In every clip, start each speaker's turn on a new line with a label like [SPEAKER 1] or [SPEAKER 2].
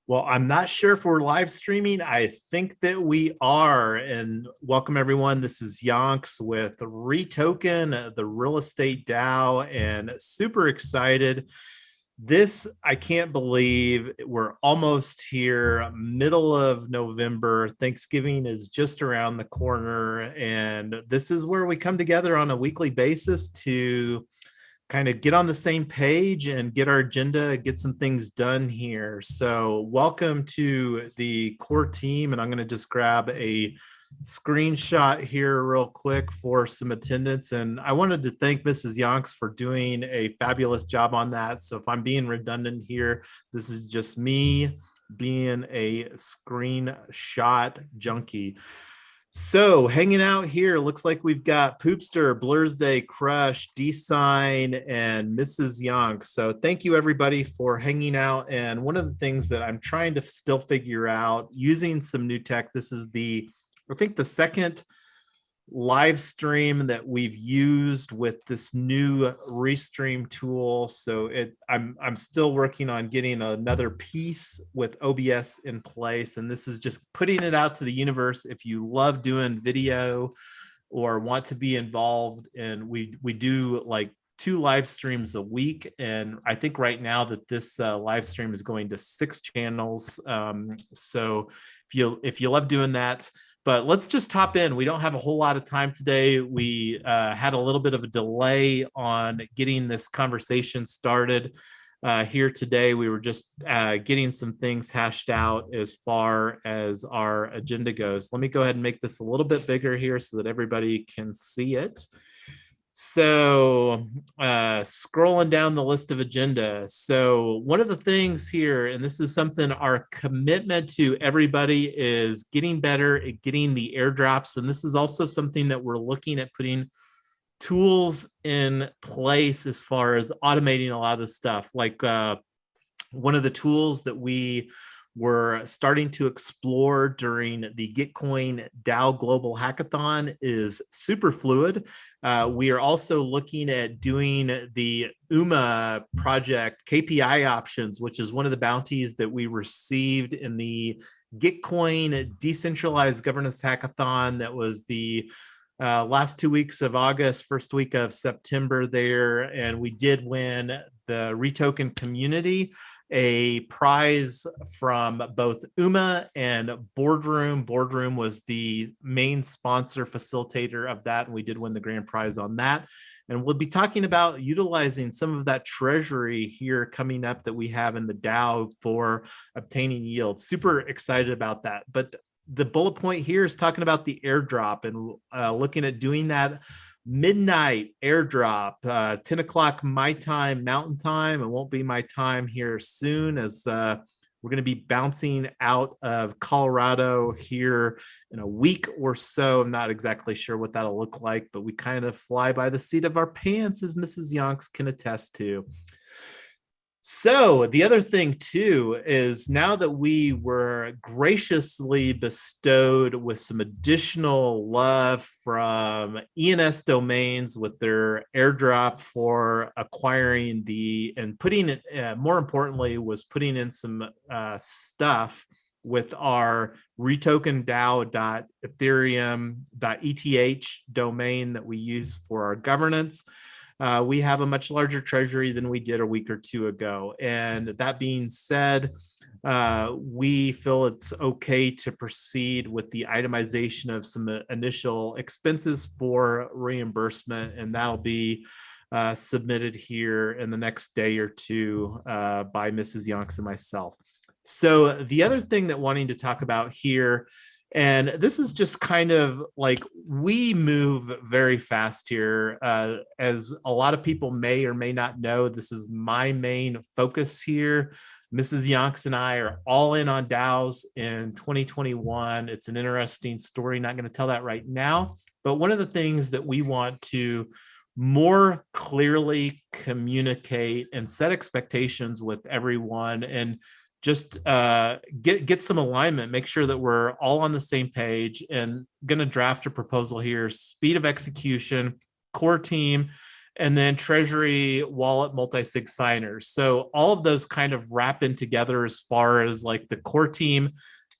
[SPEAKER 1] Well, I'm not sure if we're live streaming. I think that we are. And welcome, everyone. This is Yonks with REtoken, the Real Estate DAO, and super excited. I can't believe we're almost here, middle of November. Thanksgiving is just around the corner. And this is where we come together on a weekly basis to kind of get on the same page and get our agenda, get some things done here. So welcome to the core team. And I'm going to just grab a screenshot here real quick for some attendance. And I wanted to thank Mrs. Yonks for doing a fabulous job on that. So if I'm being redundant here, this is just me being a screenshot junkie. So hanging out here, looks like we've got Poopster, Blursday, Crush, D-Sign, and Mrs. Yonk. So thank you everybody for hanging out. And one of the things that I'm trying to still figure out using some new tech, this is I think the second live stream that we've used with this new Restream tool. So I'm still working on getting another piece with OBS in place, and this is just putting it out to the universe. If you love doing video or want to be involved, and we do like 2 live streams a week, and I think right now that this live stream is going to 6 channels. So if you love doing that. But let's just hop in. We don't have a whole lot of time today. We had a little bit of a delay on getting this conversation started here today. We were just getting some things hashed out as far as our agenda goes. Let me go ahead and make this a little bit bigger here so that everybody can see it. So scrolling down the list of agenda. So one of the things here, and this is something our commitment to everybody is getting better at getting the airdrops. And this is also something that we're looking at putting tools in place as far as automating a lot of this stuff. Like one of the tools that we were starting to explore during the Gitcoin DAO Global Hackathon is Superfluid. We are also looking at doing the UMA project KPI options, which is one of the bounties that we received in the Gitcoin Decentralized Governance Hackathon. That was the last 2 weeks of August, first week of September there. And we did win the REtoken community a prize from both UMA and Boardroom. Boardroom was the main sponsor facilitator of that, and we did win the grand prize on that. And we'll be talking about utilizing some of that treasury here coming up that we have in the DAO for obtaining yield. Super excited about that. But the bullet point here is talking about the airdrop and looking at doing that midnight airdrop, 10 o'clock my time, mountain time. It won't be my time here soon, as we're going to be bouncing out of Colorado here in a week or so. I'm not exactly sure what that'll look like, but we kind of fly by the seat of our pants, as Mrs. Yonks can attest to. So the other thing too is, now that we were graciously bestowed with some additional love from ENS Domains with their airdrop for acquiring and putting it, more importantly, was putting in some stuff with our REtoken DAO.ethereum.eth domain that we use for our governance. We have a much larger treasury than we did a week or 2 ago. And that being said, we feel it's okay to proceed with the itemization of some initial expenses for reimbursement, and that'll be submitted here in the next day or 2 by Mrs. Yonks and myself. So the other thing that wanting to talk about here, and this is just kind of like, we move very fast here. As a lot of people may or may not know, this is my main focus here. Mrs. Yonks and I are all in on DAOs in 2021. It's an interesting story. Not going to tell that right now. But one of the things that we want to more clearly communicate and set expectations with everyone, and just get some alignment, make sure that we're all on the same page, and going to draft a proposal here, speed of execution, core team, and then Treasury wallet multi-sig signers. So all of those kind of wrap in together as far as like the core team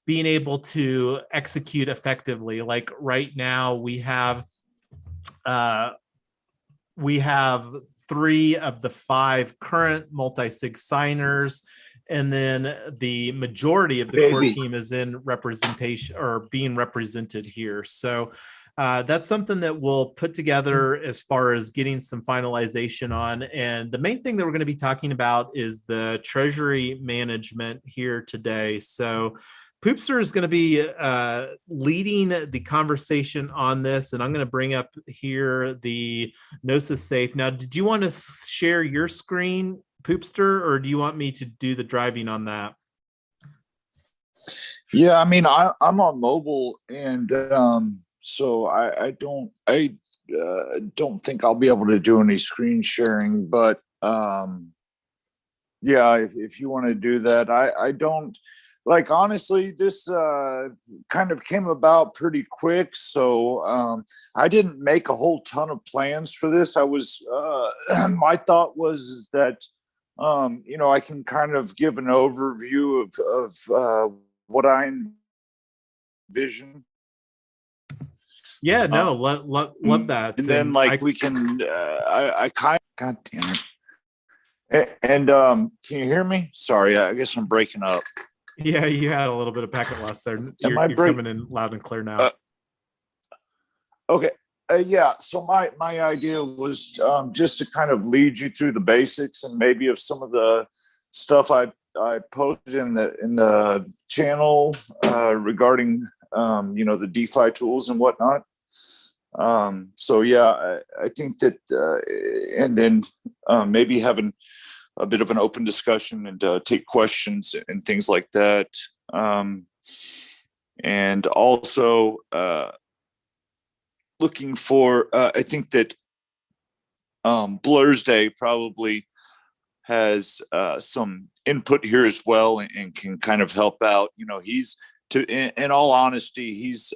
[SPEAKER 1] being able to execute effectively. Like right now we have 3 of the 5 current multi-sig signers, and then the majority of the core team is in representation or being represented here. So that's something that we'll put together as far as getting some finalization on. And the main thing that we're going to be talking about is the treasury management here today. So Poopster is going to be leading the conversation on this, and I'm going to bring up here the Gnosis Safe. Now, did you want to share your screen, Poopster, or do you want me to do the driving on that?
[SPEAKER 2] Yeah, I mean, I'm on mobile, and so I don't think I'll be able to do any screen sharing, but yeah, if you want to do that, I don't. Like, honestly, this kind of came about pretty quick. So I didn't make a whole ton of plans for this. I was, my thought was that, you know, I can kind of give an overview of what I envision.
[SPEAKER 1] Yeah, no, love that.
[SPEAKER 2] And then like we can, I kind of, God damn it. And can you hear me? Sorry, I guess I'm breaking up.
[SPEAKER 1] Yeah, you had a little bit of packet loss there. You're coming in loud and clear now.
[SPEAKER 2] Okay. Yeah. So my idea was just to kind of lead you through the basics and maybe of some of the stuff I posted in the channel regarding you know, the DeFi tools and whatnot. So yeah, I think that and then maybe having a bit of an open discussion and take questions and things like that. And also looking for, I think that Blur's Day probably has some input here as well and can kind of help out. You know, he's, in all honesty, he's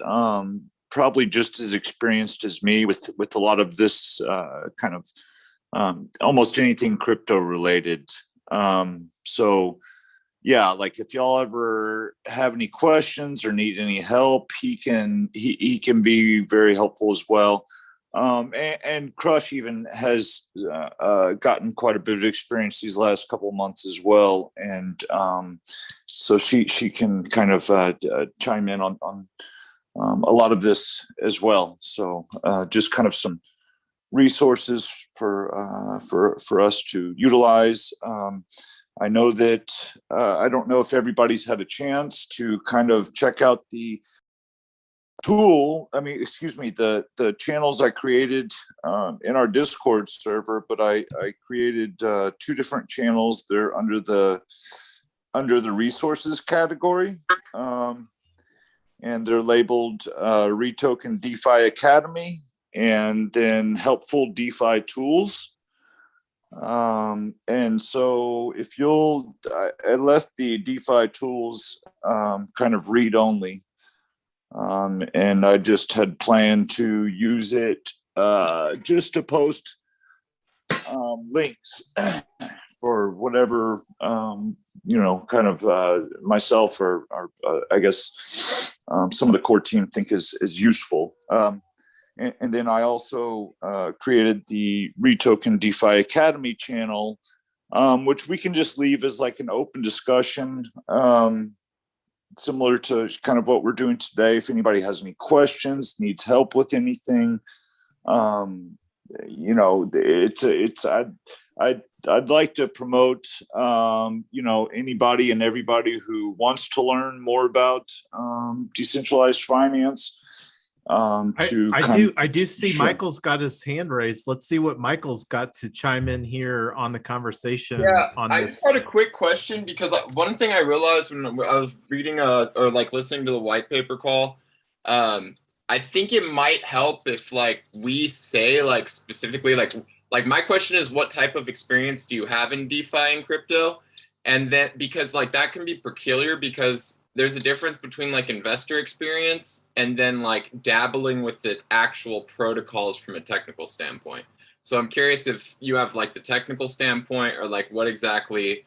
[SPEAKER 2] probably just as experienced as me with a lot of this kind of almost anything crypto related. So yeah, like if y'all ever have any questions or need any help, he can be very helpful as well. And Crush even has gotten quite a bit of experience these last couple of months as well. And so she can kind of chime in on a lot of this as well. So just kind of some resources for us to utilize. I know that I don't know if everybody's had a chance to kind of check out the tool. I mean, excuse me, the channels I created in our Discord server, but I created 2 different channels. They're under the resources category. And they're labeled REtoken DeFi Academy and then helpful DeFi tools. And so if you'll, I left the DeFi tools kind of read only. And I just had planned to use it just to post links for whatever, you know, kind of myself or I guess some of the core team think is useful. And then I also created the REtoken DeFi Academy channel, which we can just leave as like an open discussion, similar to kind of what we're doing today. If anybody has any questions, needs help with anything, you know, I'd like to promote, you know, anybody and everybody who wants to learn more about decentralized finance.
[SPEAKER 1] I do see sure. Michael's got his hand raised. Let's see what Michael's got to chime in here on the conversation.
[SPEAKER 3] Yeah,
[SPEAKER 1] on
[SPEAKER 3] I
[SPEAKER 1] this.
[SPEAKER 3] just had a quick question because one thing I realized when I was reading or like listening to the white paper call, I think it might help if like we say like specifically like my question is, what type of experience do you have in DeFi and crypto? And then because like that can be peculiar because there's a difference between like investor experience and then like dabbling with the actual protocols from a technical standpoint. So I'm curious if you have like the technical standpoint, or like what exactly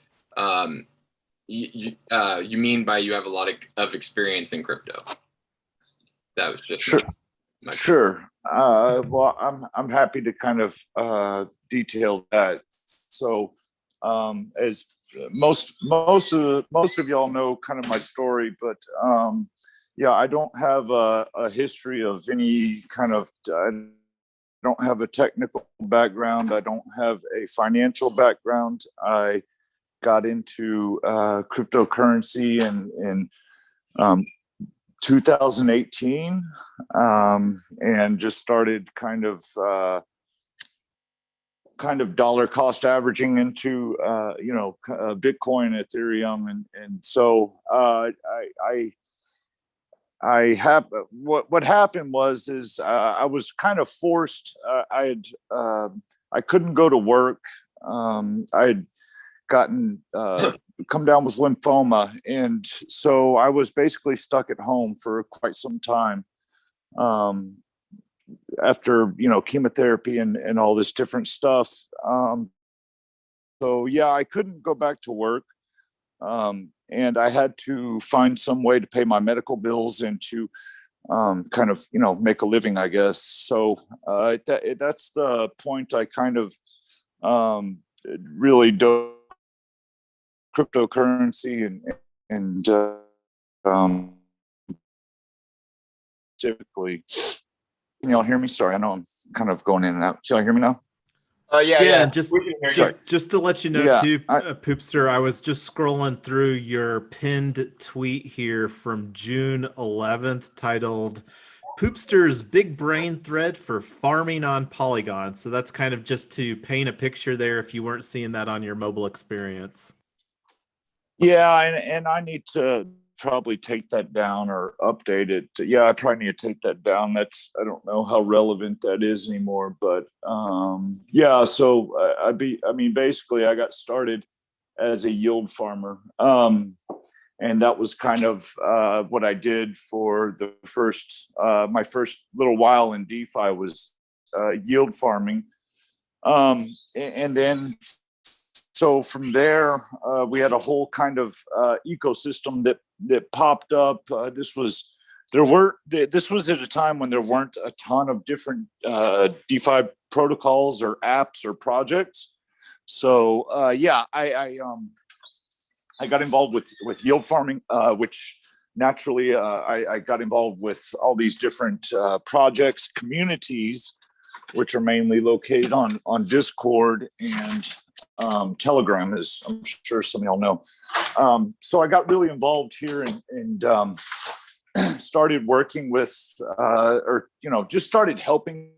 [SPEAKER 3] you mean by you have a lot of experience in crypto. That was just
[SPEAKER 2] Sure.
[SPEAKER 3] my
[SPEAKER 2] Sure. Well, I'm happy to kind of detail that. So, as most of y'all know kind of my story, but yeah, I don't have a history of any kind of. I don't have a technical background. I don't have a financial background. I got into cryptocurrency in 2018, and just started kind of dollar cost averaging into Bitcoin, Ethereum, and so I have what happened was I was kind of forced. I couldn't go to work. I had gotten come down with lymphoma, and so I was basically stuck at home for quite some time after chemotherapy and all this different stuff. So yeah, I couldn't go back to work, and I had to find some way to pay my medical bills and to kind of make a living, I guess. So that's the point I kind of really dove cryptocurrency and typically. Can y'all hear me? Sorry, I know I'm kind of going in and out. Can y'all hear me now?
[SPEAKER 3] Yeah.
[SPEAKER 1] And just to let you know,
[SPEAKER 2] Yeah,
[SPEAKER 1] too, Poopster, I was just scrolling through your pinned tweet here from June 11th titled Poopster's Big Brain Thread for Farming on Polygon. So that's kind of just to paint a picture there if you weren't seeing that on your mobile experience.
[SPEAKER 2] Yeah, and I need to probably take that down or update it. Yeah, I probably need to take that down. I don't know how relevant that is anymore, but yeah. So basically, I got started as a yield farmer, and that was kind of what I did for the my first little while in DeFi was yield farming, and then. So from there, we had a whole kind of ecosystem that popped up. This was at a time when there weren't a ton of different DeFi protocols or apps or projects. So yeah, I got involved with yield farming, which naturally I got involved with all these different projects, communities, which are mainly located on Discord and Telegram, as I'm sure some of y'all know. So I got really involved here and started working with, just started helping.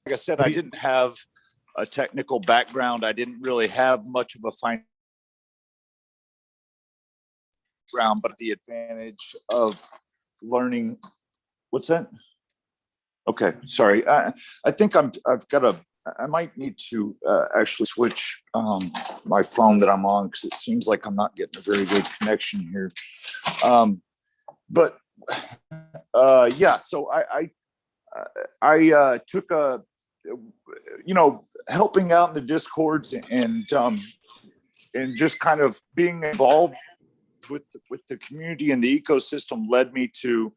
[SPEAKER 2] Like I said, I didn't have a technical background. I didn't really have much of a finance background, but the advantage of learning. What's that? Okay, sorry. I think I might need to actually switch my phone that I'm on, because it seems like I'm not getting a very good connection here. But yeah, so I took helping out in the Discords and just kind of being involved with the community and the ecosystem led me to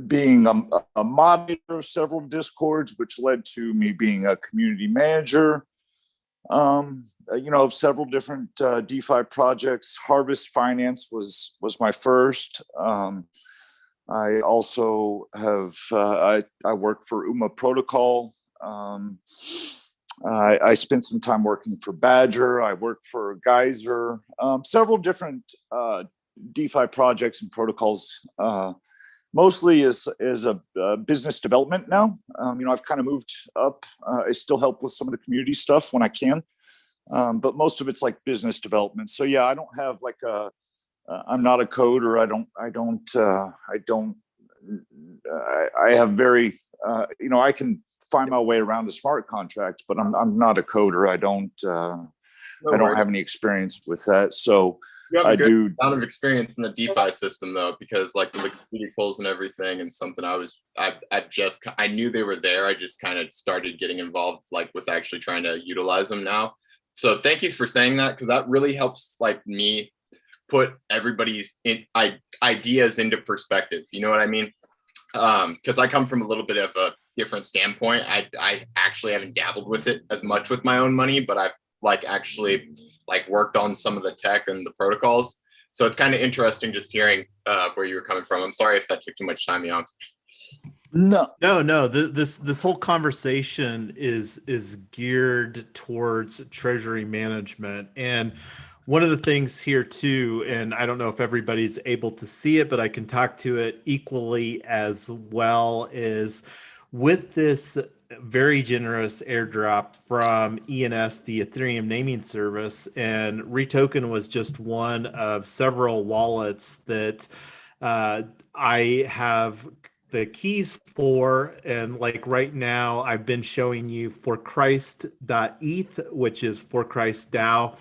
[SPEAKER 2] being a moderator of several Discords, which led to me being a community manager, of several different DeFi projects. Harvest Finance was my first. I also have I work for UMA Protocol. I spent some time working for Badger. I worked for Geyser. Several different DeFi projects and protocols. Mostly as a business development now. I've kind of moved up. I still help with some of the community stuff when I can, but most of it's like business development. So yeah, I don't have like I'm not a coder. I have very, I can find my way around a smart contract, but I'm not a coder. I don't have any experience with that. So
[SPEAKER 3] You have
[SPEAKER 2] I
[SPEAKER 3] a good
[SPEAKER 2] do.
[SPEAKER 3] amount of experience in the DeFi system though, because like the liquidity pools and everything, and something I knew they were there. I just kind of started getting involved like with actually trying to utilize them now. So thank you for saying that, because that really helps like me put everybody's ideas into perspective. You know what I mean? Because I come from a little bit of a different standpoint. I actually haven't dabbled with it as much with my own money, but I've like actually like worked on some of the tech and the protocols. So it's kind of interesting just hearing where you were coming from. I'm sorry if that took too much time, Youngs.
[SPEAKER 1] No. This whole conversation is geared towards treasury management. And one of the things here too, and I don't know if everybody's able to see it, but I can talk to it equally as well, is with this very generous airdrop from ENS, the Ethereum naming service, and REtoken was just one of several wallets that I have the keys for. And like right now, I've been showing you for Christ.eth, which is for Christ DAO.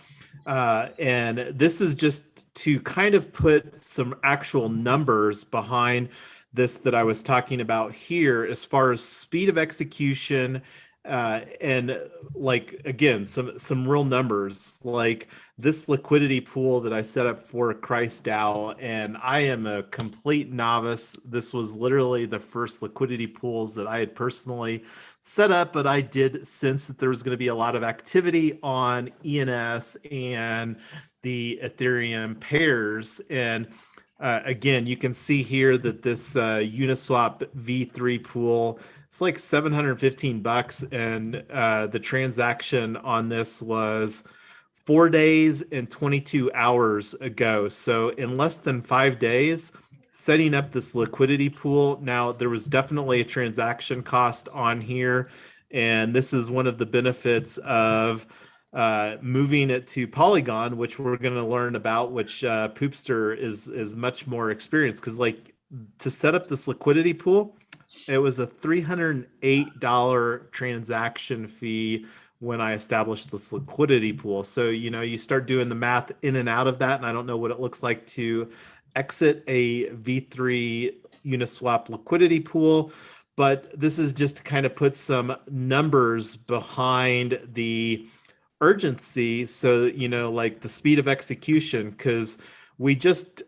[SPEAKER 1] And this is just to kind of put some actual numbers behind this that I was talking about here, as far as speed of execution, and like again some real numbers, like this liquidity pool that I set up for Christ DAO, and I am a complete novice. This was literally the first liquidity pools that I had personally set up, but I did sense that there was going to be a lot of activity on ENS and the Ethereum pairs. And again, you can see here that this Uniswap V3 pool, it's like $715, and the transaction on this was 4 days and 22 hours ago. So in less than 5 days, setting up this liquidity pool. Now, there was definitely a transaction cost on here, and this is one of the benefits of moving it to Polygon, which we're going to learn about, which Poopster is much more experienced, because like to set up this liquidity pool, it was a $308 transaction fee when I established this liquidity pool. So, you know, you start doing the math in and out of that, and I don't know what it looks like to exit a V3 Uniswap liquidity pool, but this is just to kind of put some numbers behind the urgency. So, you know, like the speed of execution, because we just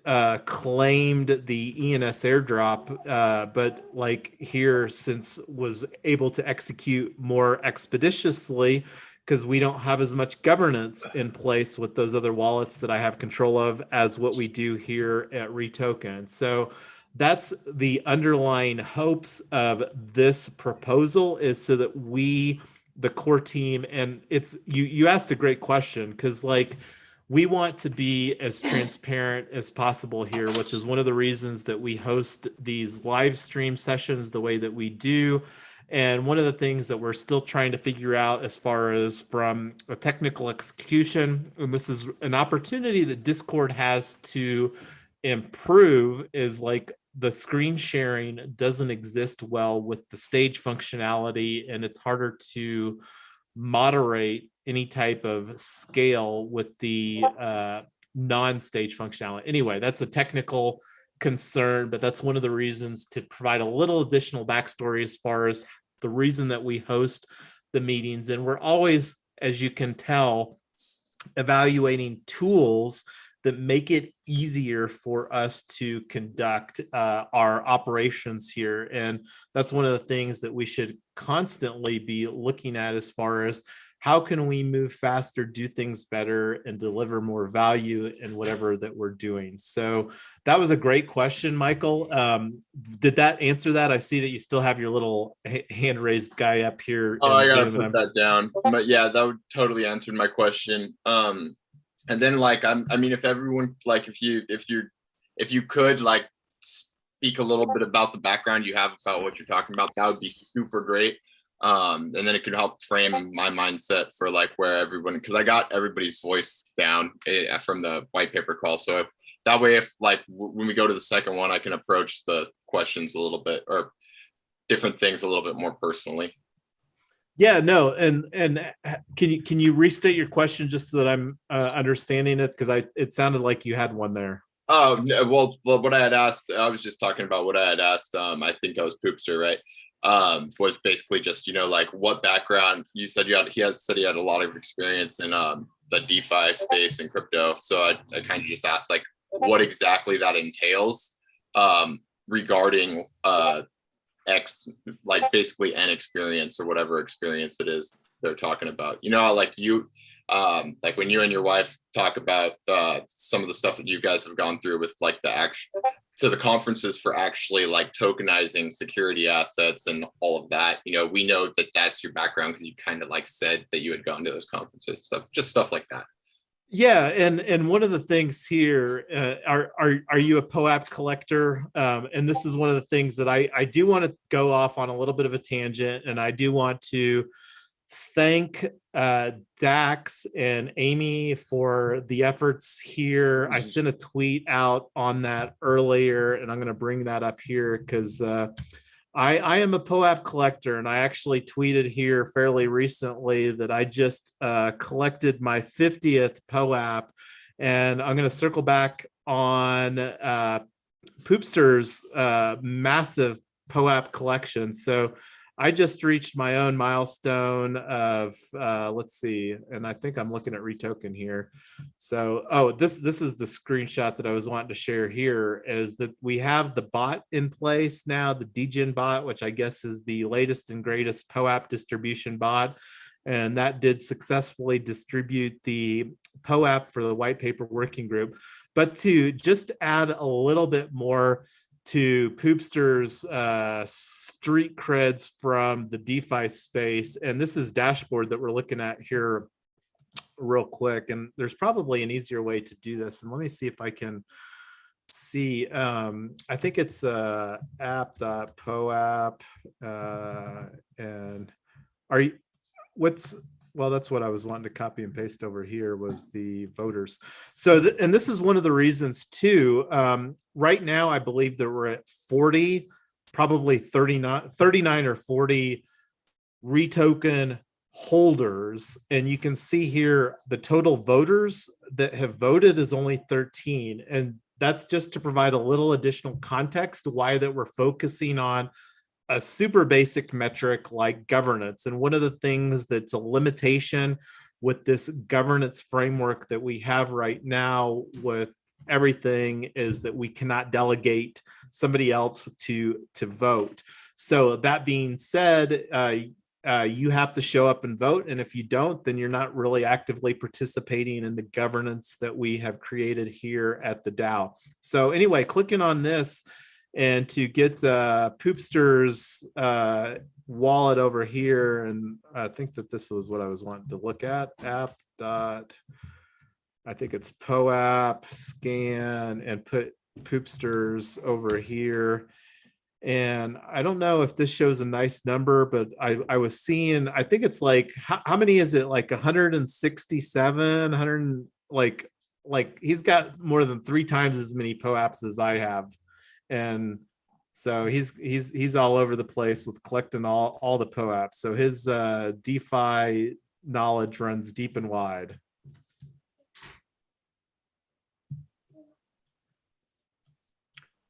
[SPEAKER 1] claimed the ENS airdrop, but like here, since was able to execute more expeditiously, because we don't have as much governance in place with those other wallets that I have control of as what we do here at REtoken. So that's the underlying hopes of this proposal, is so that we, the core team, and it's you asked a great question, because like we want to be as transparent as possible here, which is one of the reasons that we host these live stream sessions the way that we do. And one of the things that we're still trying to figure out, as far as from a technical execution, and this is an opportunity that Discord has to improve, is like the screen sharing doesn't exist well with the stage functionality, and it's harder to moderate any type of scale with the non-stage functionality. Anyway, that's a technical concern, but that's one of the reasons to provide a little additional backstory as far as the reason that we host the meetings. And we're always, as you can tell, evaluating tools that make it easier for us to conduct our operations here. And that's one of the things that we should constantly be looking at, as far as how can we move faster, do things better, and deliver more value in whatever that we're doing. So that was a great question, Michael. Did that answer that? I see that you still have your little hand raised guy up here.
[SPEAKER 3] Oh, I gotta put that down. But yeah, that would totally answer my question. And then like I mean, if everyone, like if you could like speak a little bit about the background you have about what you're talking about, that would be super great. And then it could help frame my mindset for like where everyone, because I got everybody's voice down from the white paper call. So that way, if like when we go to the second one, I can approach the questions a little bit, or different things a little bit more personally.
[SPEAKER 1] Yeah, no, and can you restate your question just so that I'm understanding it, because it sounded like you had one there.
[SPEAKER 3] Oh, well, what I had asked, I was just talking about what I had asked. I think that was Poopster, right? Was basically just, like what background you said he said he had a lot of experience in the DeFi space and crypto. So I kind of just asked like what exactly that entails regarding like basically N experience or whatever experience it is they're talking about. Like like when you and your wife talk about some of the stuff that you guys have gone through with like the conferences for actually like tokenizing security assets and all of that, we know that that's your background because you kind of like said that you had gone to those conferences, stuff like that.
[SPEAKER 1] Yeah, and one of the things here, are you a POAP collector? And this is one of the things that I do want to go off on a little bit of a tangent, and I do want to thank Dax and Amy for the efforts here. I sent a tweet out on that earlier, and I'm going to bring that up here because I am a POAP collector, and I actually tweeted here fairly recently that I just collected my 50th POAP, and I'm going to circle back on Poopster's massive POAP collection. So I just reached my own milestone of let's see, and I think I'm looking at REtoken here. So this is the screenshot that I was wanting to share here, is that we have the bot in place now, the DGen bot, which I guess is the latest and greatest POAP distribution bot, and that did successfully distribute the POAP for the white paper working group. But to just add a little bit more to Poopster's street creds from the DeFi space, and this is dashboard that we're looking at here real quick, and there's probably an easier way to do this, and let me see if I can see. I think it's app.poap, and are you well, that's what I was wanting to copy and paste over here, was the voters. So, and this is one of the reasons too. Right now, I believe that we're at 40, probably 39 or 40 REtoken holders. And you can see here the total voters that have voted is only 13. And that's just to provide a little additional context why that we're focusing on a super basic metric like governance. And one of the things that's a limitation with this governance framework that we have right now with everything is that we cannot delegate somebody else to vote. So that being said, you have to show up and vote. And if you don't, then you're not really actively participating in the governance that we have created here at the DAO. So anyway, clicking on this, and to get Poopster's wallet over here, and I think that this was what I was wanting to look at, app dot, I think it's POAP, scan, and put Poopster's over here. And I don't know if this shows a nice number, but I was seeing, I think it's like, how many is it? Like 167, 100, like he's got more than 3 times as many POAPs as I have. And so he's all over the place with collecting all the POAPs. So his DeFi knowledge runs deep and wide.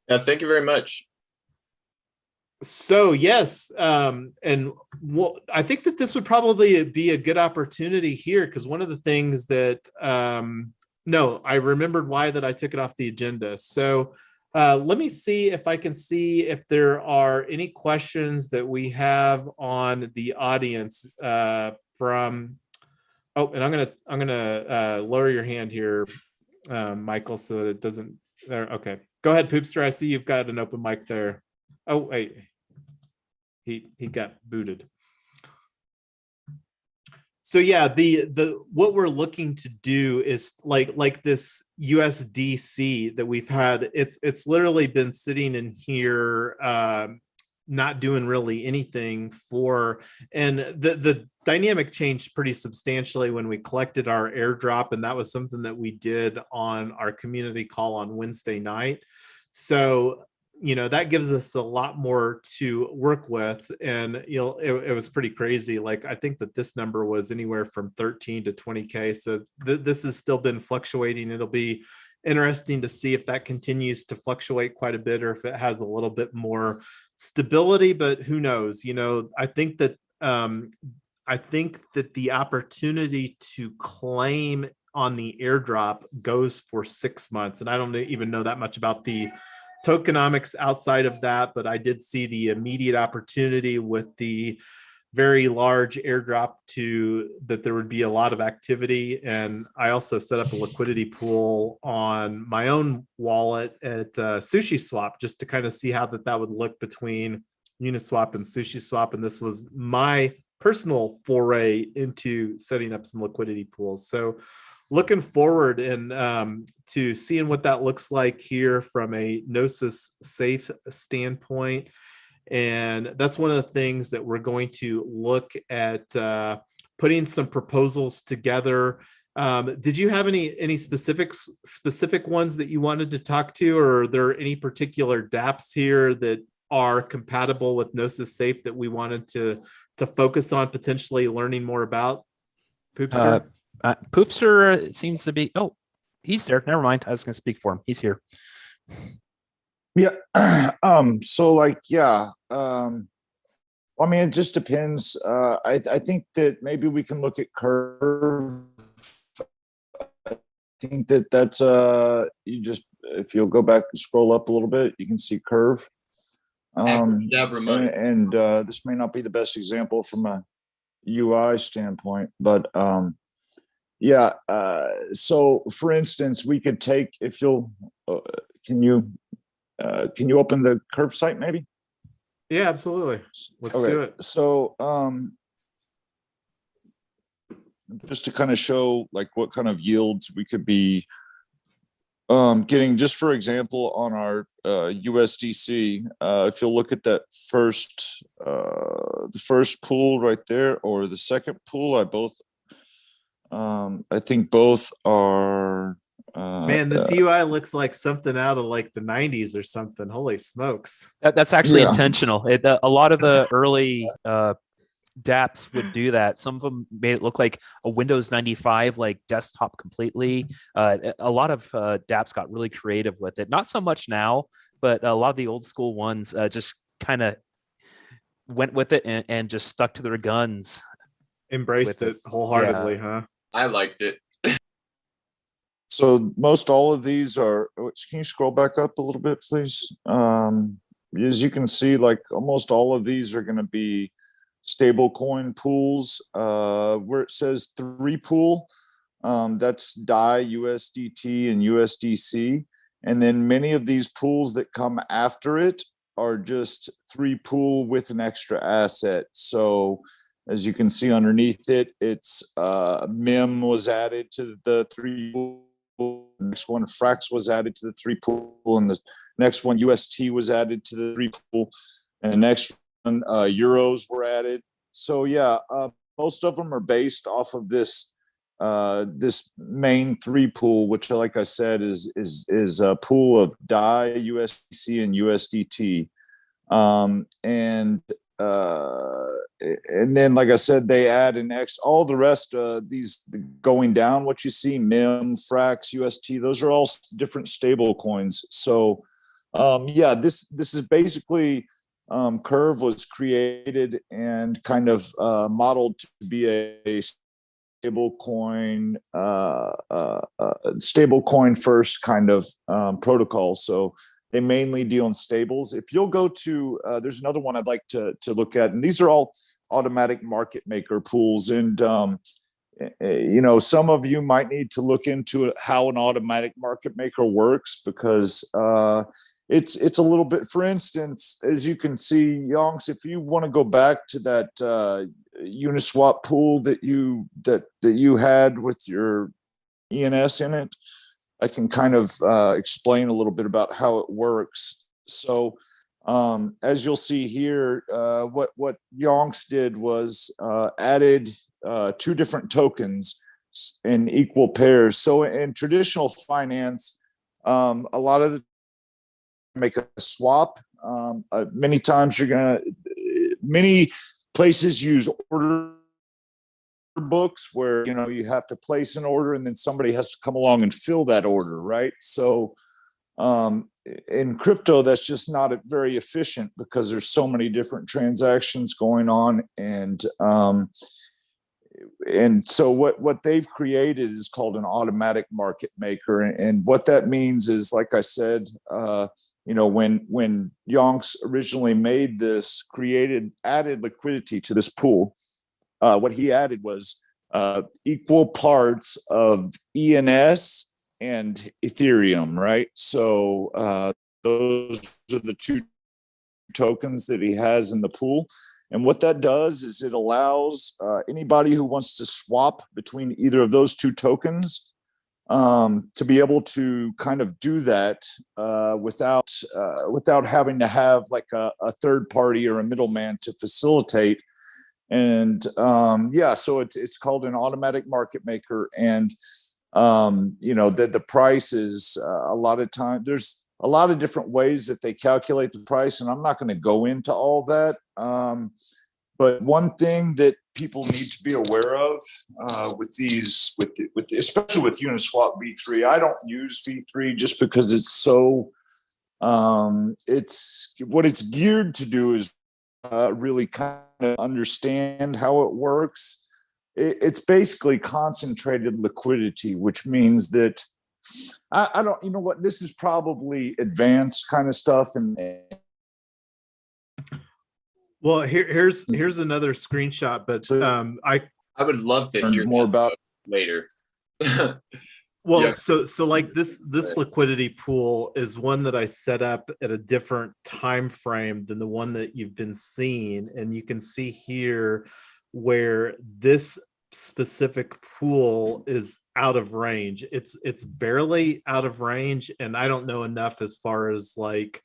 [SPEAKER 3] Yeah, thank you very much.
[SPEAKER 1] So yes, and I think that this would probably be a good opportunity here, because one of the things that no, I remembered why that I took it off the agenda. So let me see if I can see if there are any questions that we have on the audience from. Oh, and I'm gonna lower your hand here, Michael, so that it doesn't. There. Okay, go ahead, Poopster. I see you've got an open mic there. Oh wait, he got booted. So yeah, the what we're looking to do is like this USDC that we've had. It's literally been sitting in here, not doing really anything for. And the dynamic changed pretty substantially when we collected our airdrop, and that was something that we did on our community call on Wednesday night. So that gives us a lot more to work with. And, it was pretty crazy. Like, I think that this number was anywhere from 13 to 20K. So this has still been fluctuating. It'll be interesting to see if that continues to fluctuate quite a bit or if it has a little bit more stability, but who knows? I think that the opportunity to claim on the airdrop goes for 6 months. And I don't even know that much about the tokenomics outside of that, but I did see the immediate opportunity with the very large airdrop that there would be a lot of activity. And I also set up a liquidity pool on my own wallet at SushiSwap just to kind of see how that would look between Uniswap and SushiSwap. And this was my personal foray into setting up some liquidity pools. So looking forward and to seeing what that looks like here from a Gnosis Safe standpoint. And that's one of the things that we're going to look at putting some proposals together. Did you have any specific ones that you wanted to talk to, or are there any particular dApps here that are compatible with Gnosis Safe that we wanted to focus on potentially learning more about? Poopster?
[SPEAKER 4] Poopster seems to be, he's there. Never mind. I was going to speak for him. He's here.
[SPEAKER 2] Yeah. I mean, it just depends. I think that maybe we can look at Curve. I think that's if you'll go back and scroll up a little bit, you can see Curve. This may not be the best example from a UI standpoint, but so for instance, we could take, if you'll, can you open the Curve site maybe?
[SPEAKER 1] Yeah, absolutely. Let's do it.
[SPEAKER 2] So just to kind of show like what kind of yields we could be getting, just for example, on our USDC, if you'll look at that the first pool right there, or the second pool, I think both are
[SPEAKER 1] man, this UI looks like something out of like the 90s or something. Holy smokes.
[SPEAKER 4] That's actually intentional. A lot of the early dApps would do that. Some of them made it look like a Windows 95 like desktop completely. A lot of dApps got really creative with it. Not so much now, but a lot of the old school ones just kind of went with it and just stuck to their guns.
[SPEAKER 1] Embraced it wholeheartedly, huh?
[SPEAKER 3] I liked it.
[SPEAKER 2] So most all of these are, can you scroll back up a little bit, please? As you can see, like almost all of these are going to be stablecoin pools. Where it says 3 pool, that's DAI, USDT, and USDC. And then many of these pools that come after it are just 3 pool with an extra asset. So as you can see underneath it, it's MIM was added to the 3 pool. Next one, Frax was added to the 3 pool, and the next one, UST, was added to the 3 pool, and the next one, Euros were added. So yeah, most of them are based off of this main 3 pool, which, like I said, is a pool of DAI, USDC, and USDT, and then, like I said, they add an all the rest, these going down, what you see, MIM, Frax, UST, those are all different stable coins. So this is basically, Curve was created and kind of modeled to be a stable coin first kind of protocol. So they mainly deal in stables. If you'll go to, there's another one I'd like to look at, and these are all automatic market maker pools. And, some of you might need to look into how an automatic market maker works, because it's a little bit, for instance, as you can see, Yonks, if you want to go back to that Uniswap pool that you had with your ENS in it, I can kind of explain a little bit about how it works. So as you'll see here, what Yonks did was added 2 different tokens in equal pairs. So in traditional finance, a lot of the make a swap. Many times many places use order books where, you have to place an order and then somebody has to come along and fill that order, right? So in crypto, that's just not very efficient because there's so many different transactions going on. And so what they've created is called an automatic market maker. And what that means is, like I said, when Yonks originally made this, added liquidity to this pool, what he added was equal parts of ENS and Ethereum, right? So those are the two tokens that he has in the pool. And what that does is it allows anybody who wants to swap between either of those two tokens to be able to kind of do that without having to have like a third party or a middleman to facilitate. And so it's called an automatic market maker. And the price is a lot of time. There's a lot of different ways that they calculate the price, and I'm not going to go into all that. But one thing that people need to be aware of especially with Uniswap V3, I don't use V3 just because it's so. It's what it's geared to do is really kind of understand how it works. It's basically concentrated liquidity, which means that I don't, this is probably advanced kind of stuff.
[SPEAKER 1] Well, here's another screenshot, but
[SPEAKER 3] I would love to hear
[SPEAKER 2] more about
[SPEAKER 3] later.
[SPEAKER 1] Well,
[SPEAKER 3] Yeah.
[SPEAKER 1] so like this liquidity pool is one that I set up at a different time frame than the one that you've been seeing, and you can see here where this specific pool is out of range. It's barely out of range, and I don't know enough as far as like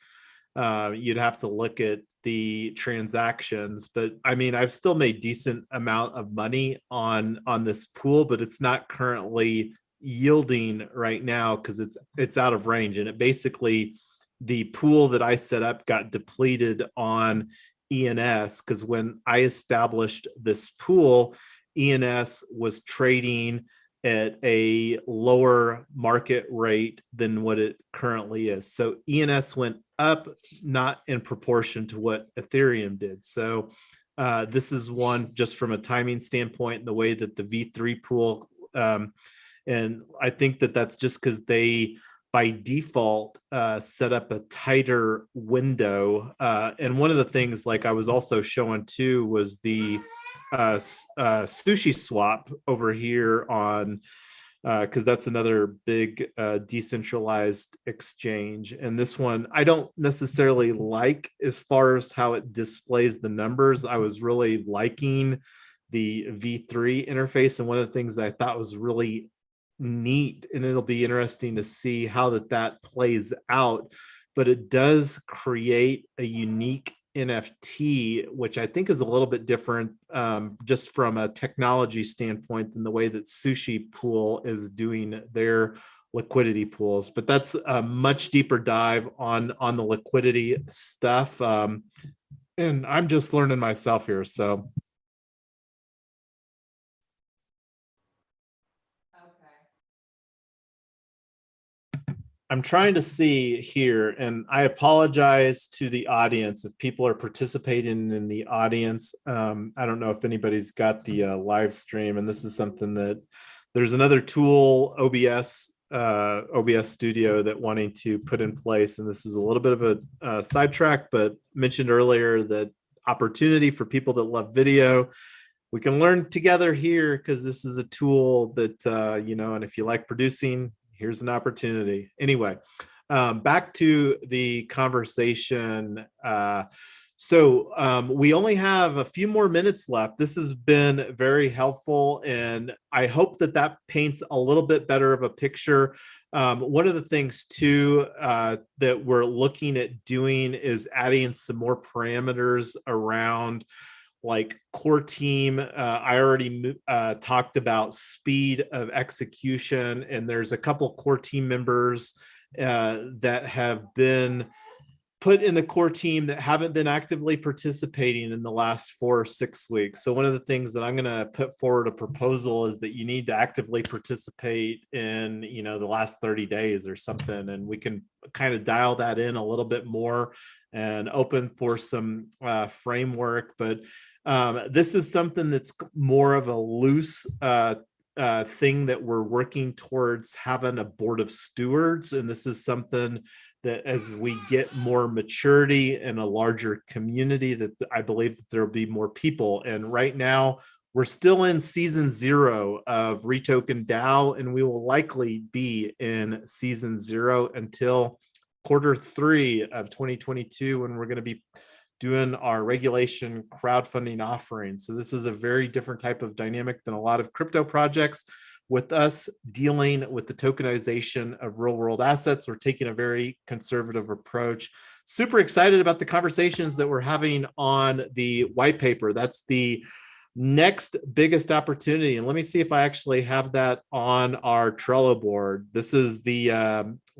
[SPEAKER 1] you'd have to look at the transactions, but I mean, I've still made decent amount of money on this pool, but it's not currently yielding right now because it's out of range. And it basically, the pool that I set up got depleted on ENS because when I established this pool, ENS was trading at a lower market rate than what it currently is. So ENS went up, not in proportion to what Ethereum did. So this is one just from a timing standpoint, the way that the V3 pool, and I think that that's just because they, by default, set up a tighter window. And one of the things, like I was also showing too, was the sushi swap over here on, because that's another big decentralized exchange. And this one I don't necessarily like as far as how it displays the numbers. I was really liking the V3 interface, and one of the things that I thought was really neat, and it'll be interesting to see how that plays out, but it does create a unique NFT, which I think is a little bit different just from a technology standpoint than the way that Sushi Pool is doing their liquidity pools. But that's a much deeper dive on the liquidity stuff. And I'm just learning myself here. So I'm trying to see here, and I apologize to the audience if people are participating in the audience. I don't know if anybody's got the live stream, and this is something that there's another tool, OBS Studio, that wanting to put in place, and this is a little bit of a sidetrack, but mentioned earlier that opportunity for people that love video. We can learn together here because this is a tool that and if you like producing, here's an opportunity. Anyway, back to the conversation. So we only have a few more minutes left. This has been very helpful, and I hope that paints a little bit better of a picture. One of the things too that we're looking at doing is adding some more parameters around like core team. I already talked about speed of execution, and there's a couple core team members that have been put in the core team that haven't been actively participating in the last 4 or 6 weeks. So one of the things that I'm going to put forward a proposal is that you need to actively participate in, the last 30 days or something. And we can kind of dial that in a little bit more and open for some framework. But this is something that's more of a loose thing that we're working towards having a board of stewards. And this is something that as we get more maturity and a larger community, that I believe that there'll be more people. And right now we're still in season 0 of REtoken DAO, and we will likely be in season 0 until Q3 of 2022, when we're going to be doing our regulation crowdfunding offering. So this is a very different type of dynamic than a lot of crypto projects. With us dealing with the tokenization of real world assets, we're taking a very conservative approach. Super excited about the conversations that we're having on the white paper. That's the next biggest opportunity. And let me see if I actually have that on our Trello board. This is the,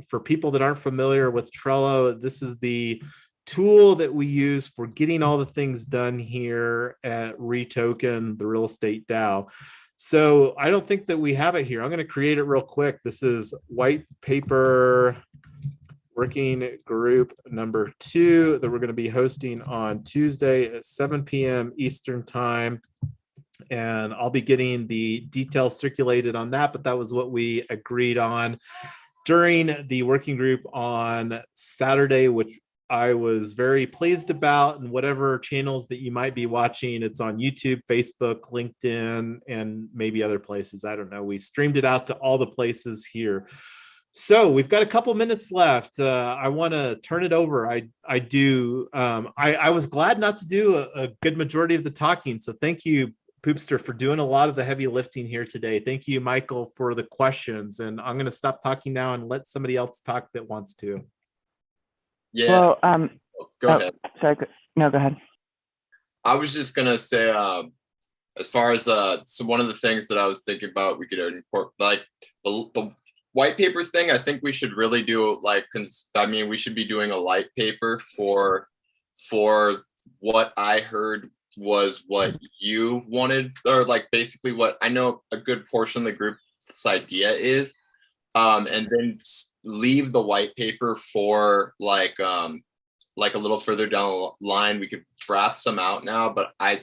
[SPEAKER 1] for people that aren't familiar with Trello, this is the tool that we use for getting all the things done here at REtoken, the Real Estate DAO. So I don't think that we have it here. I'm going to create it real quick. This is white paper working group number 2 that we're going to be hosting on Tuesday at 7 p.m. Eastern time. And I'll be getting the details circulated on that, but that was what we agreed on during the working group on Saturday, which I was very pleased about. And whatever channels that you might be watching, it's on YouTube, Facebook, LinkedIn, and maybe other places. I don't know. We streamed it out to all the places here. So we've got a couple minutes left. I want to turn it over. I was glad not to do a good majority of the talking. So thank you, Poopster, for doing a lot of the heavy lifting here today. Thank you, Michael, for the questions. And I'm going to stop talking now and let somebody else talk that wants to.
[SPEAKER 3] Yeah.
[SPEAKER 5] Well,
[SPEAKER 3] go ahead.
[SPEAKER 5] Sorry. No, go ahead.
[SPEAKER 3] I was just gonna say, as far as so one of the things that I was thinking about, we could incorporate like the white paper thing. I think we should really do we should be doing a light paper for what I heard was what you wanted, or like basically what I know a good portion of the group's idea is. And then leave the white paper for like a little further down the line. We could draft some out now, but I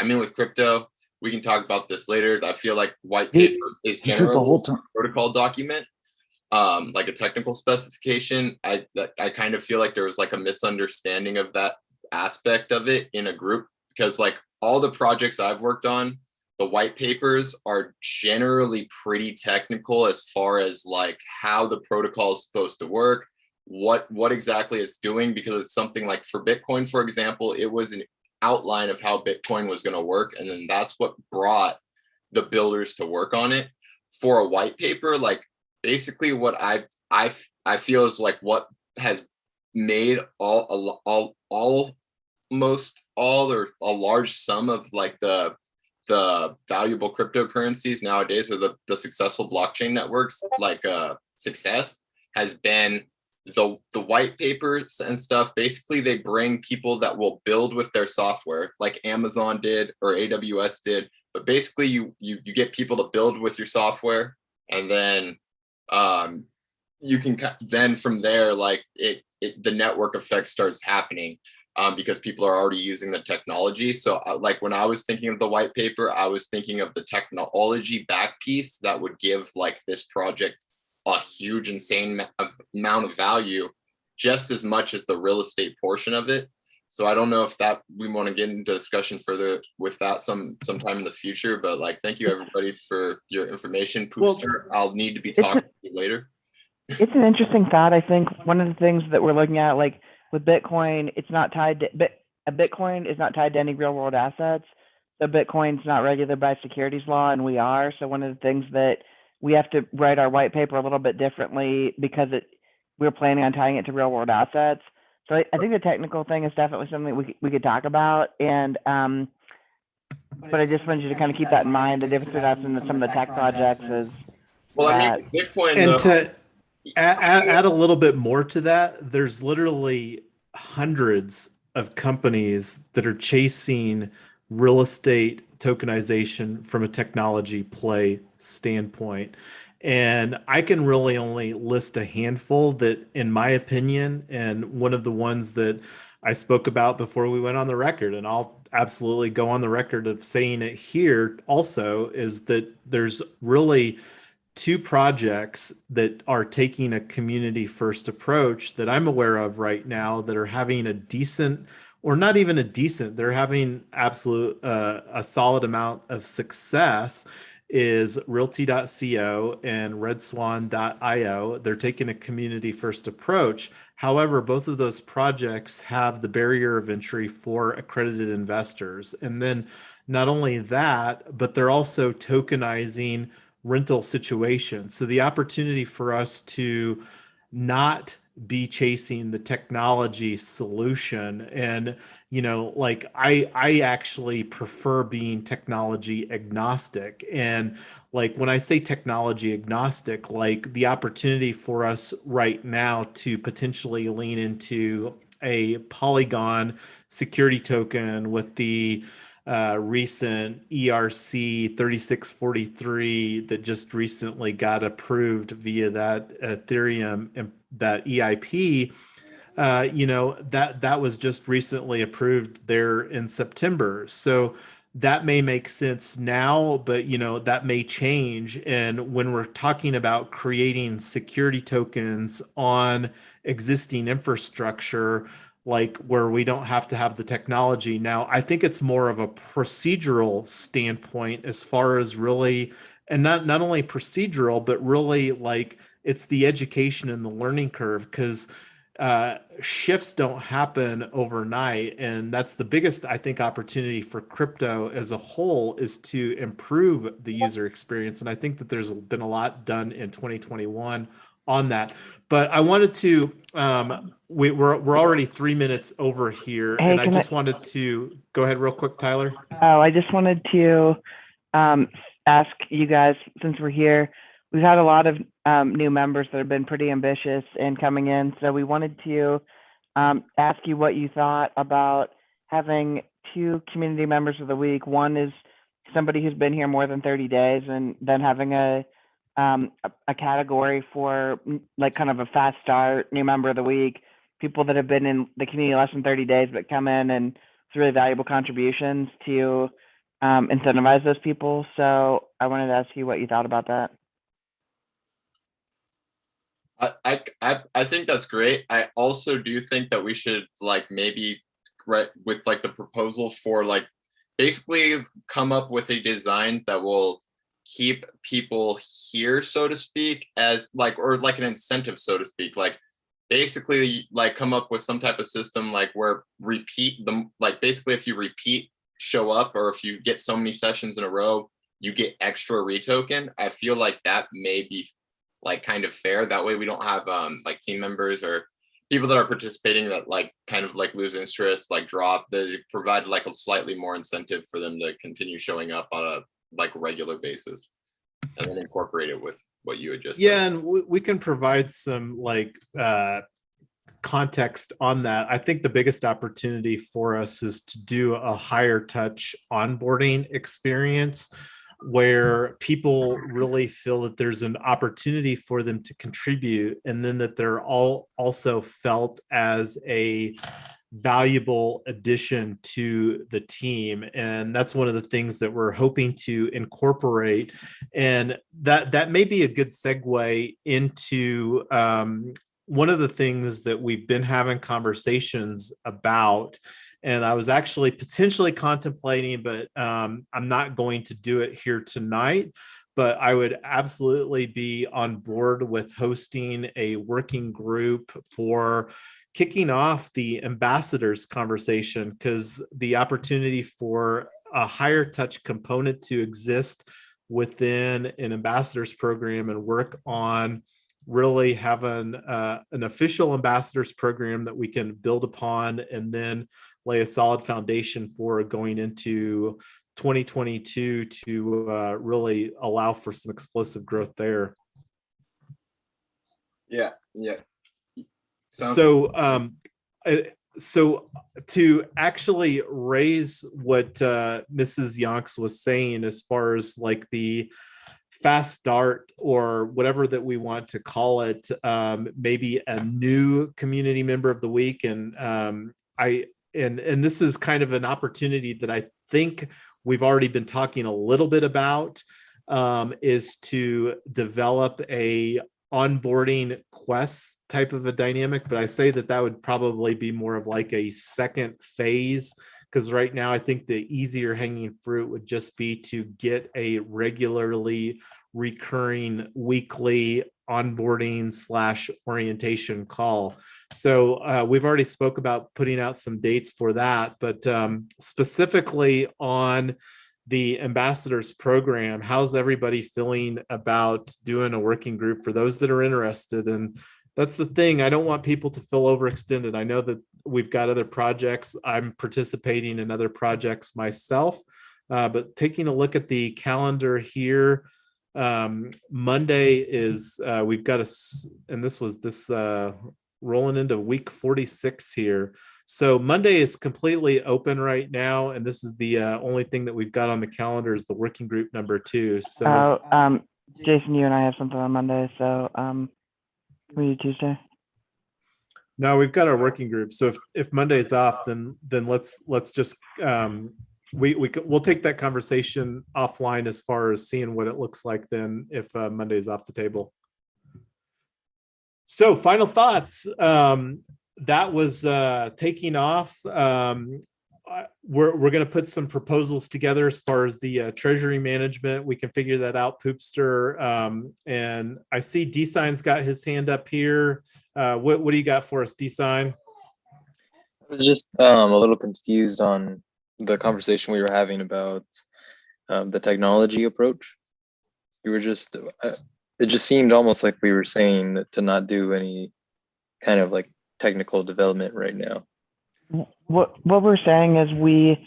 [SPEAKER 3] mean, with crypto, we can talk about this later. I feel like white paper is generally a protocol document, like a technical specification. I kind of feel like there was like a misunderstanding of that aspect of it in a group, because like all the projects I've worked on, the white papers are generally pretty technical as far as like how the protocol is supposed to work, what exactly it's doing, because it's something like for Bitcoin, for example, it was an outline of how Bitcoin was going to work. And then that's what brought the builders to work on it. For a white paper, like basically what I feel is like what has made almost all or a large sum of like the valuable cryptocurrencies nowadays, or the successful blockchain networks, like success has been the white papers and stuff. Basically, they bring people that will build with their software, like Amazon did or AWS did. But basically, you get people to build with your software, and then you can then from there, like the network effect starts happening. Because people are already using the technology. So like when I was thinking of the white paper, I was thinking of the technology back piece that would give like this project a huge, insane amount of value, just as much as the real estate portion of it. So I don't know if that we want to get into discussion further with that sometime in the future, but like, thank you everybody for your information. Poopster, I'll need to be talking to you later.
[SPEAKER 5] It's an interesting thought. I think one of the things that we're looking at, like with Bitcoin, it's not tied to, Bitcoin is not tied to any real world assets. So Bitcoin's not regulated by securities law, and we are. So one of the things that we have to write our white paper a little bit differently, because we're planning on tying it to real world assets. So I think the technical thing is definitely something we could talk about. And but I just wanted you to kind of keep that in mind. The difference between us and some of the tech projects is
[SPEAKER 3] I mean, Bitcoin,
[SPEAKER 1] and to add a little bit more to that, there's literally hundreds of companies that are chasing real estate tokenization from a technology play standpoint. And I can really only list a handful that, in my opinion, and one of the ones that I spoke about before we went on the record, and I'll absolutely go on the record of saying it here also, is that there's really two projects that are taking a community first approach that I'm aware of right now that are having a decent, or not even a decent, they're having a solid amount of success, is realty.co and redswan.io. They're taking a community first approach. However, both of those projects have the barrier of entry for accredited investors. And then not only that, but they're also tokenizing rental situations. So the opportunity for us to not be chasing the technology solution, and like I actually prefer being technology agnostic. And like when I say technology agnostic, like the opportunity for us right now to potentially lean into a Polygon security token with the recent ERC 3643 that just recently got approved via that Ethereum and that EIP. That was just recently approved there in September. So that may make sense now, but that may change. And when we're talking about creating security tokens on existing infrastructure, like where we don't have to have the technology now, I think it's more of a procedural standpoint as far as really, and not only procedural, but really like it's the education and the learning curve, because shifts don't happen overnight. And that's the biggest, I think, opportunity for crypto as a whole, is to improve the user experience. And I think that there's been a lot done in 2021 on that. But I wanted to, we're already 3 minutes over here,
[SPEAKER 5] Hey,
[SPEAKER 1] and I just wanted to go ahead real quick, Tyler.
[SPEAKER 5] Oh, I just wanted to ask you guys, since we're here, we've had a lot of new members that have been pretty ambitious in coming in. So we wanted to ask you what you thought about having 2 community members of the week. One is somebody who's been here more than 30 days, and then having a category for like kind of a fast start new member of the week, people that have been in the community less than 30 days but come in and it's really valuable contributions to incentivize those people. So I wanted to ask you what you thought about that.
[SPEAKER 3] I think that's great. I also do think that we should like maybe with like the proposal for like basically come up with a design that will keep people here, so to speak, as like, or like an incentive, so to speak, like basically like come up with some type of system like where repeat them, like basically if you repeat show up, or if you get so many sessions in a row, you get extra REtoken. I feel like that may be like kind of fair. That way we don't have like team members or people that are participating that like kind of like lose interest, like drop. They provide like a slightly more incentive for them to continue showing up on a like regular basis, and then incorporate it with what you had just said.
[SPEAKER 1] And we can provide some like context on that. I think the biggest opportunity for us is to do a higher touch onboarding experience where people really feel that there's an opportunity for them to contribute, and then that they're all also felt as a valuable addition to the team. And that's one of the things that we're hoping to incorporate. And that may be a good segue into one of the things that we've been having conversations about. And I was actually potentially contemplating, but I'm not going to do it here tonight. But I would absolutely be on board with hosting a working group for kicking off the ambassadors conversation, because the opportunity for a higher touch component to exist within an ambassadors program and work on really having an official ambassadors program that we can build upon, and then lay a solid foundation for going into 2022 to really allow for some explosive growth there.
[SPEAKER 3] Yeah.
[SPEAKER 1] So So to actually raise what Mrs. Yonks was saying, as far as like the fast start or whatever that we want to call it, maybe a new community member of the week. And and this is kind of an opportunity that I think we've already been talking a little bit about, is to develop a onboarding quest type of a dynamic. But I say that that would probably be more of like a second phase, because right now I think the easier hanging fruit would just be to get a regularly recurring weekly onboarding / orientation call. So we've already spoke about putting out some dates for that, but specifically on the ambassadors program, how's everybody feeling about doing a working group for those that are interested? And that's the thing, I don't want people to feel overextended. I know that we've got other projects. I'm participating in other projects myself, but taking a look at the calendar here, Monday is we've got and this was this rolling into week 46 here. So Monday is completely open right now, and this is the only thing that we've got on the calendar is the working group number 2. So
[SPEAKER 5] Jason, you and I have something on Monday, so can we do Tuesday?
[SPEAKER 1] no, we've got our working group. So if Monday's off, then let's just we'll take that conversation offline as far as seeing what it looks like then if Monday's off the table. So final thoughts. That was taking off. We're going to put some proposals together as far as the treasury management. We can figure that out, Poopster. And I see D-Sign's got his hand up here. What do you got for us, D-Sign?
[SPEAKER 6] I was just a little confused on the conversation we were having about the technology approach. You were just, it just seemed almost like we were saying to not do any kind of like technical development right now.
[SPEAKER 5] What we're saying is we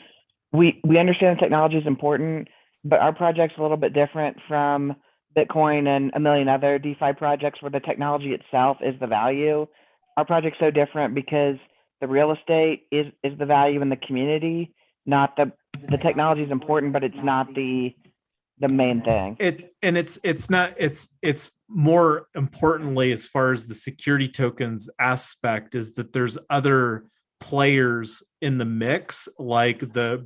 [SPEAKER 5] understand technology is important, but our project's a little bit different from Bitcoin and a million other DeFi projects where the technology itself is the value. Our project's so different because the real estate is the value in the community, not the technology is important, but it's not the main thing.
[SPEAKER 1] It's more importantly, as far as the security tokens aspect, is that there's other players in the mix, like the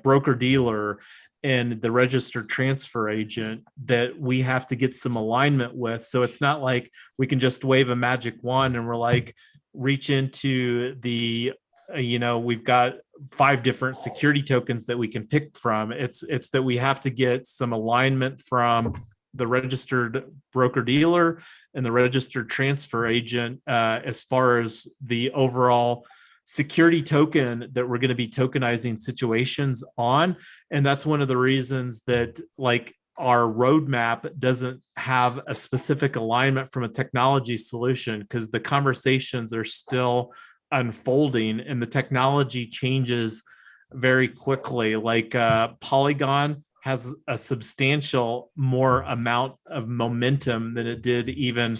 [SPEAKER 1] broker dealer and the registered transfer agent, that we have to get some alignment with. So it's not like we can just wave a magic wand and we're like, reach into the, we've got 5 different security tokens that we can pick from. It's that we have to get some alignment from the registered broker dealer and the registered transfer agent as far as the overall security token that we're going to be tokenizing situations on. And that's one of the reasons that like our roadmap doesn't have a specific alignment from a technology solution, because the conversations are still unfolding and the technology changes very quickly. Like Polygon has a substantial more amount of momentum than it did even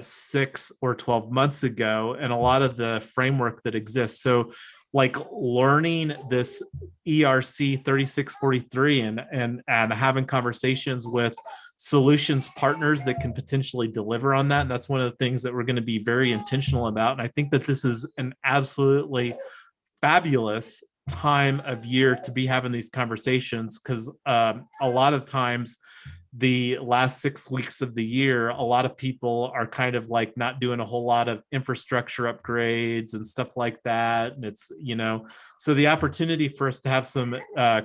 [SPEAKER 1] 6 or 12 months ago, and a lot of the framework that exists. So like learning this ERC 3643 and having conversations with solutions partners that can potentially deliver on that. And that's one of the things that we're going to be very intentional about. And I think that this is an absolutely fabulous time of year to be having these conversations, because a lot of times the last 6 weeks of the year, a lot of people are kind of like not doing a whole lot of infrastructure upgrades and stuff like that. And it's, so the opportunity for us to have some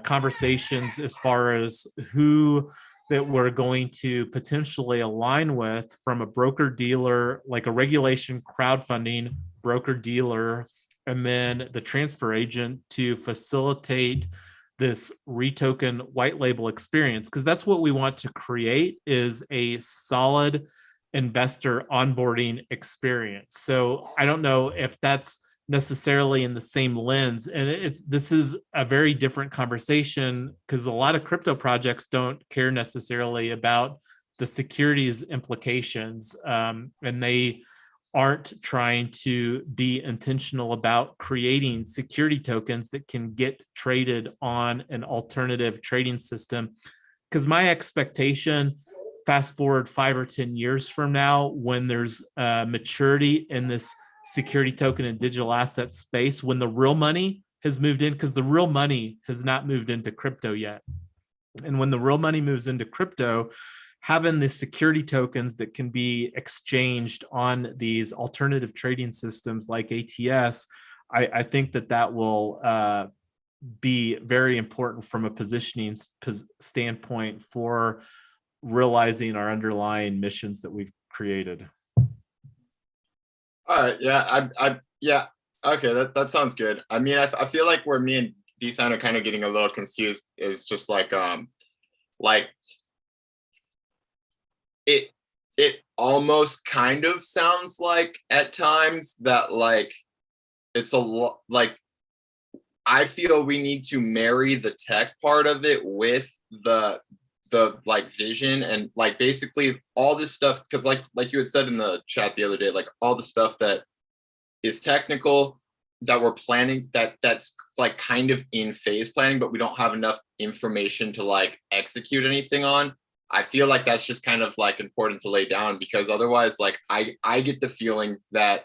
[SPEAKER 1] conversations as far as who that we're going to potentially align with from a broker dealer, like a regulation crowdfunding broker dealer, and then the transfer agent to facilitate this REtoken white label experience, because that's what we want to create, is a solid investor onboarding experience. So I don't know if that's necessarily in the same lens, and this is a very different conversation, because a lot of crypto projects don't care necessarily about the securities implications, and they aren't trying to be intentional about creating security tokens that can get traded on an alternative trading system. Because my expectation, fast forward 5 or 10 years from now, when there's maturity in this security token and digital asset space, when the real money has moved in, because the real money has not moved into crypto yet. And when the real money moves into crypto, having the security tokens that can be exchanged on these alternative trading systems like ATS, I think that will be very important from a positioning standpoint for realizing our underlying missions that we've created.
[SPEAKER 3] All right. Yeah. Yeah. Okay. That sounds good. I mean, I feel like where me and Design are kind of getting a little confused is just like it almost kind of sounds like at times that like it's a lot like I feel we need to marry the tech part of it with the like vision and like basically all this stuff, because like you had said in the chat the other day, like all the stuff that is technical that we're planning, that's like kind of in phase planning, but we don't have enough information to like execute anything on. I feel like that's just kind of like important to lay down, because otherwise like I get the feeling that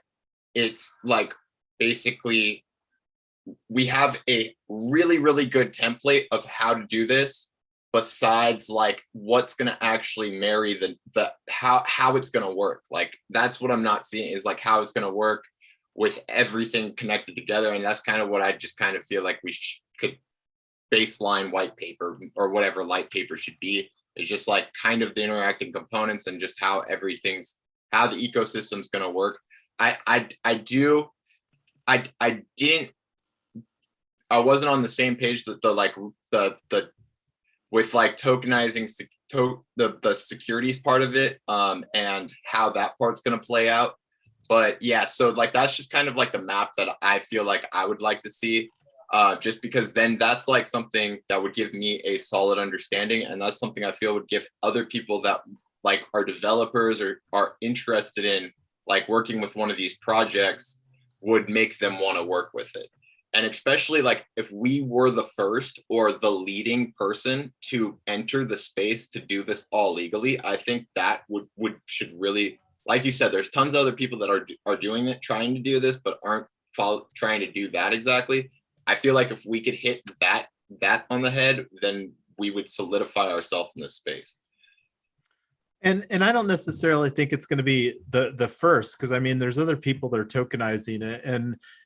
[SPEAKER 3] it's like basically we have a really, really good template of how to do this, besides like what's going to actually marry the how it's going to work. Like that's what I'm not seeing, is like how it's going to work with everything connected together. And that's kind of what I just kind of feel like we could baseline white paper or whatever light paper should be. It's just like kind of the interacting components and just how how the ecosystem's going to work. I wasn't on the same page that the with like tokenizing the securities part of it and how that part's going to play out. But yeah, so like that's just kind of like the map that I feel like I would like to see, just because then that's like something that would give me a solid understanding, and that's something I feel would give other people that like are developers or are interested in like working with one of these projects, would make them want to work with it. And especially like if we were the first or the leading person to enter the space to do this all legally, I think that should really, like you said, there's tons of other people that are doing it, trying to do this, but aren't trying to do that exactly. I feel like if we could hit that on the head, then we would solidify ourselves in this space.
[SPEAKER 1] And I don't necessarily think it's going to be the first, because I mean, there's other people that are tokenizing it,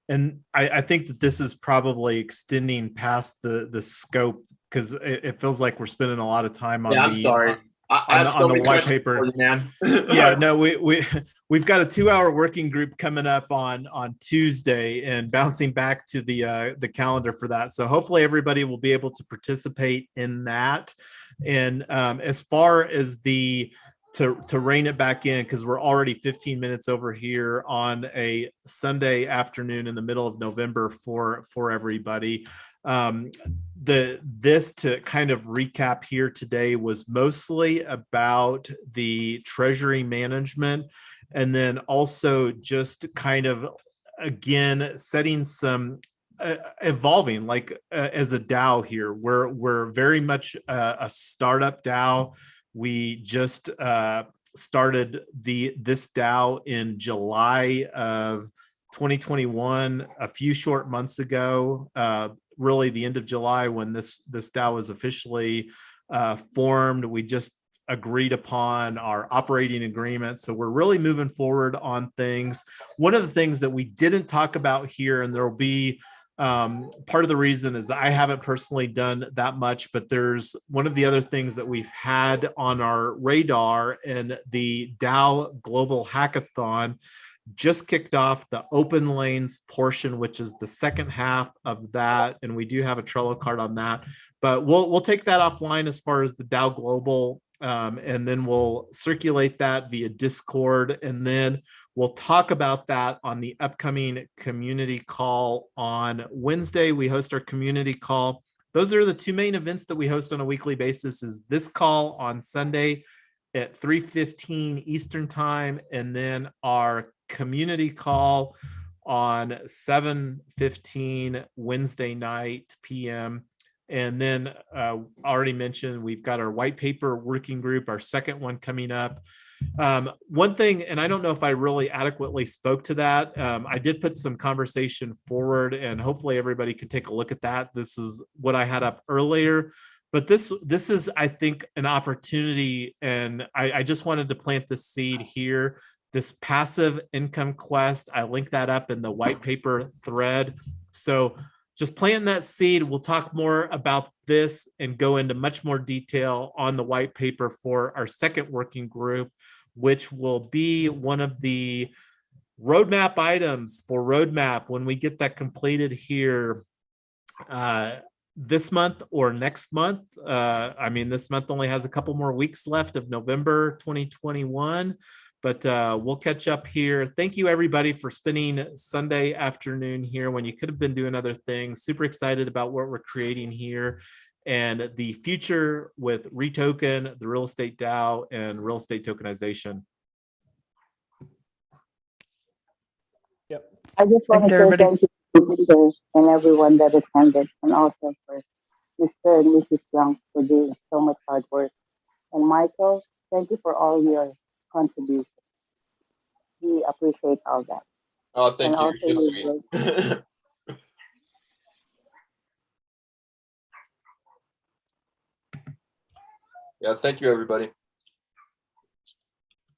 [SPEAKER 1] and I think that this is probably extending past the scope, because it feels like we're spending a lot of time on
[SPEAKER 3] I'm sorry.
[SPEAKER 1] On the white paper.
[SPEAKER 3] Man.
[SPEAKER 1] Yeah, no, we've got a 2-hour working group coming up on Tuesday, and bouncing back to the calendar for that. So hopefully everybody will be able to participate in that. And as far as to rein it back in, because we're already 15 minutes over here on a Sunday afternoon in the middle of November for everybody. This to kind of recap here today was mostly about the treasury management, and then also just kind of again setting some evolving like as a DAO here. We're very much a startup DAO. We just started this DAO in July of 2021, a few short months ago, really the end of July when this DAO was officially formed. We just agreed upon our operating agreement. So we're really moving forward on things. One of the things that we didn't talk about here, and there will be part of the reason is I haven't personally done that much, but there's one of the other things that we've had on our radar, and the DAO Global Hackathon just kicked off the open lanes portion, which is the second half of that. And we do have a Trello card on that, but we'll take that offline as far as the DAO Global. And then we'll circulate that via Discord, and then we'll talk about that on the upcoming community call on Wednesday. We host our community call. Those are the two main events that we host on a weekly basis, is this call on Sunday at 3:15 Eastern time, and then our community call on 7:15 Wednesday night PM. And then already mentioned, we've got our white paper working group, our second one coming up. One thing, and I don't know if I really adequately spoke to that. I did put some conversation forward, and hopefully everybody can take a look at that. This is what I had up earlier, but this is, I think, an opportunity, and I just wanted to plant the seed here. This passive income quest, I linked that up in the white paper thread. So just plant that seed. We'll talk more about this and go into much more detail on the white paper for our second working group, which will be one of the roadmap items for roadmap when we get that completed here this month or next month. I mean, this month only has a couple more weeks left of November 2021. But we'll catch up here. Thank you, everybody, for spending Sunday afternoon here when you could have been doing other things. Super excited about what we're creating here and the future with REtoken, the Real Estate DAO, and real estate tokenization.
[SPEAKER 4] Yep.
[SPEAKER 7] I just want to say thank you to Peter and everyone that attended, and also for Mr. and Mrs. Young for doing so much hard work. And Michael, thank you for all your contributions. We appreciate all that.
[SPEAKER 3] Oh, thank you. You're so sweet. Yeah, thank you, everybody.